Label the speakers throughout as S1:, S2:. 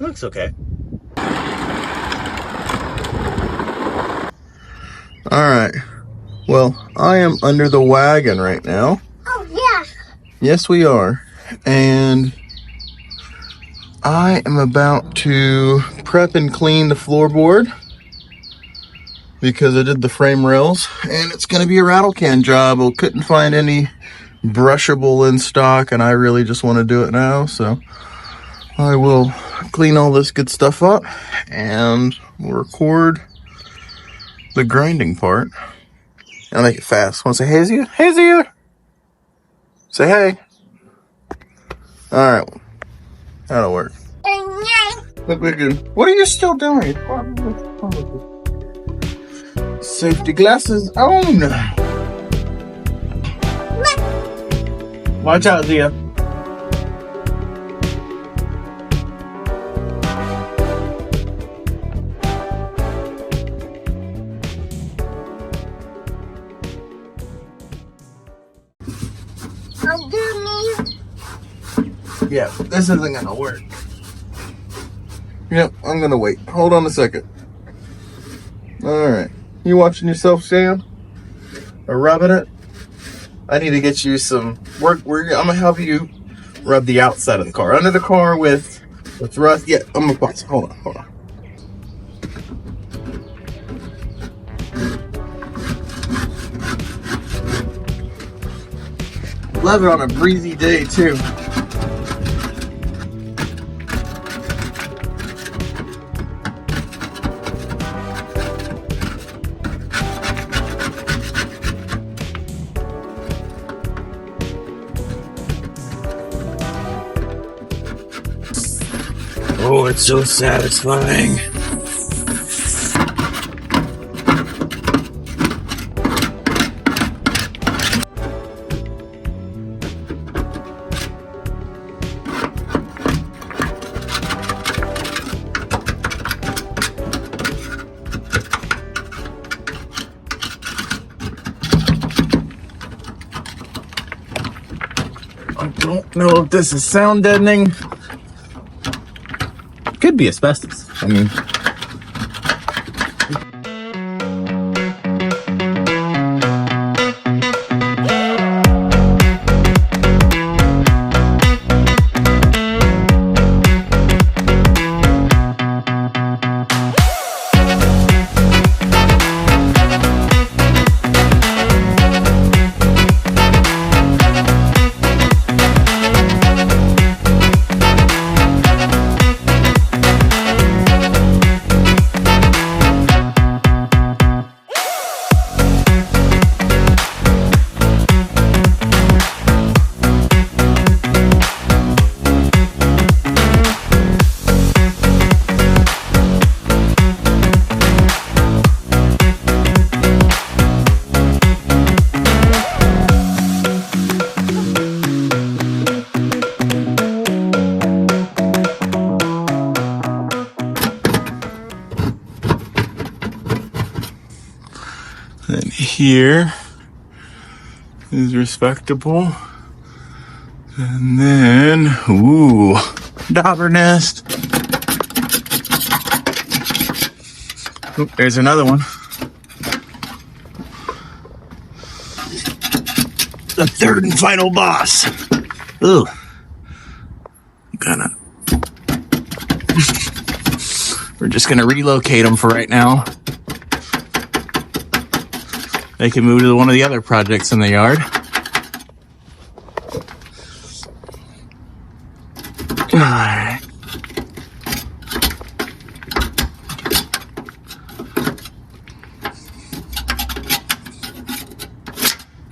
S1: looks okay. Alright. Well, I am under the wagon right now.
S2: Oh, yeah.
S1: Yes, we are. And I am about to prep and clean the floorboard because I did the frame rails, and it's going to be a rattle can job. I couldn't find any brushable in stock, and I really just want to do it now, so I will clean all this good stuff up and we'll record the grinding part. I'll make it fast. Want to say hey to you? Hey to you! Say hey. Alright. That'll work. Look, what are you still doing? Safety glasses on. Watch out, Zia. Yeah, this isn't gonna work. Yep, I'm gonna wait. Hold on a second. Alright. You watching yourself, Sam? Or rubbing it? I need to get you some work. I'm gonna help you rub the outside of the car. Under the car with rust. Yeah, I'm gonna pause. Hold on. Love it on a breezy day too. Oh, it's so satisfying. I don't know if this is sound deadening. Could be asbestos. I mean, and here is respectable. And then, ooh, dauber nest. Oop, there's another one. The third and final boss. Ooh. We're just gonna relocate them for right now. They can move to one of the other projects in the yard. Alright.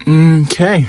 S1: Okay.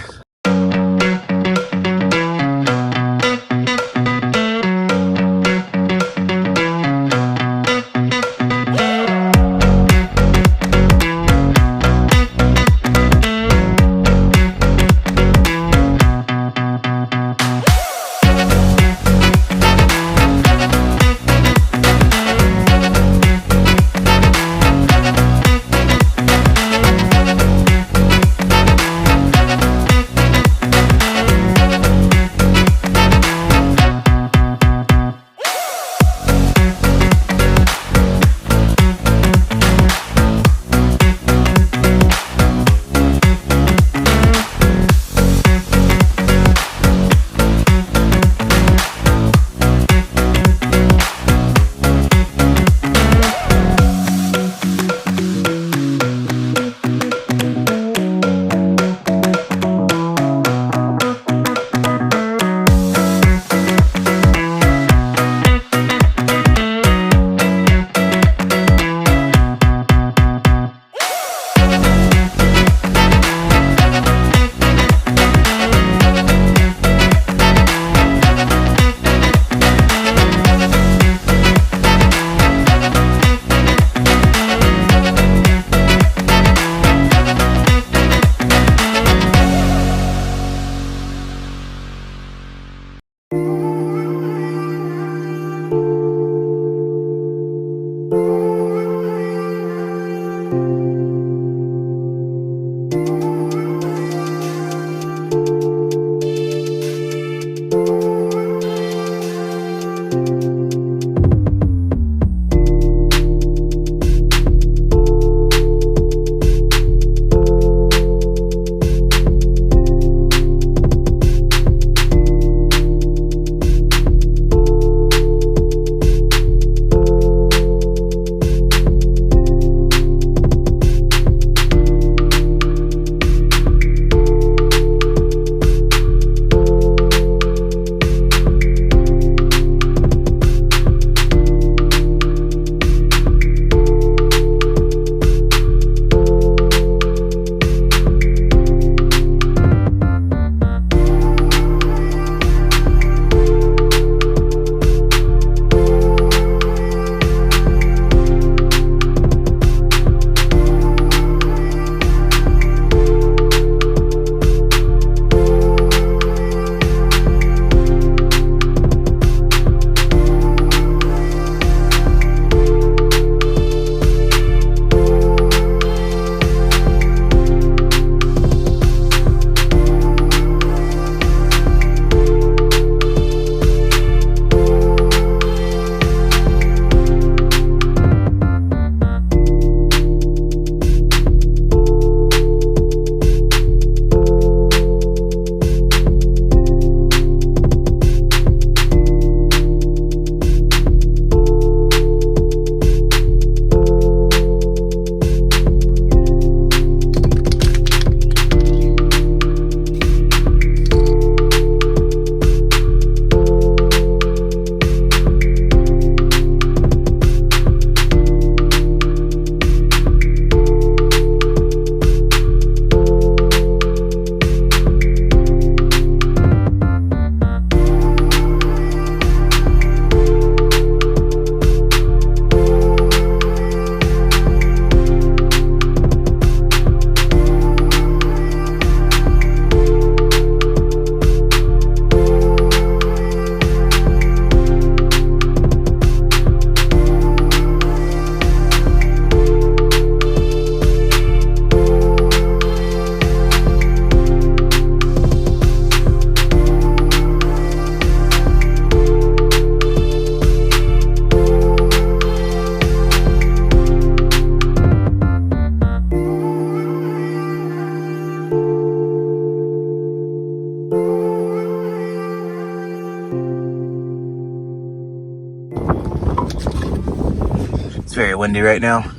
S1: very windy right now.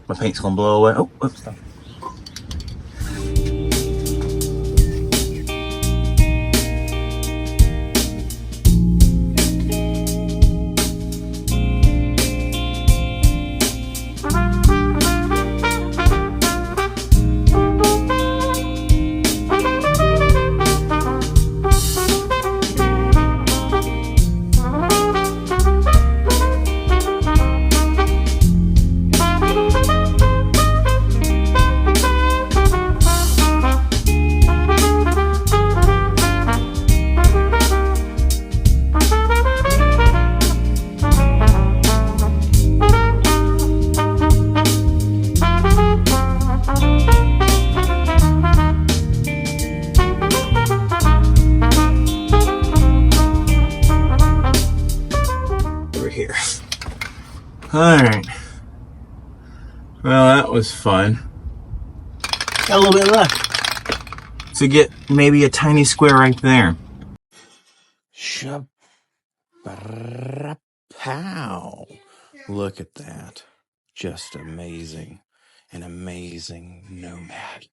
S1: My paint's gonna blow away. Oh, oops, stop. Here. Alright. Well, that was fun. Got a little bit left to get maybe a tiny square right there. Pow! Look at that. Just amazing. An amazing nomad.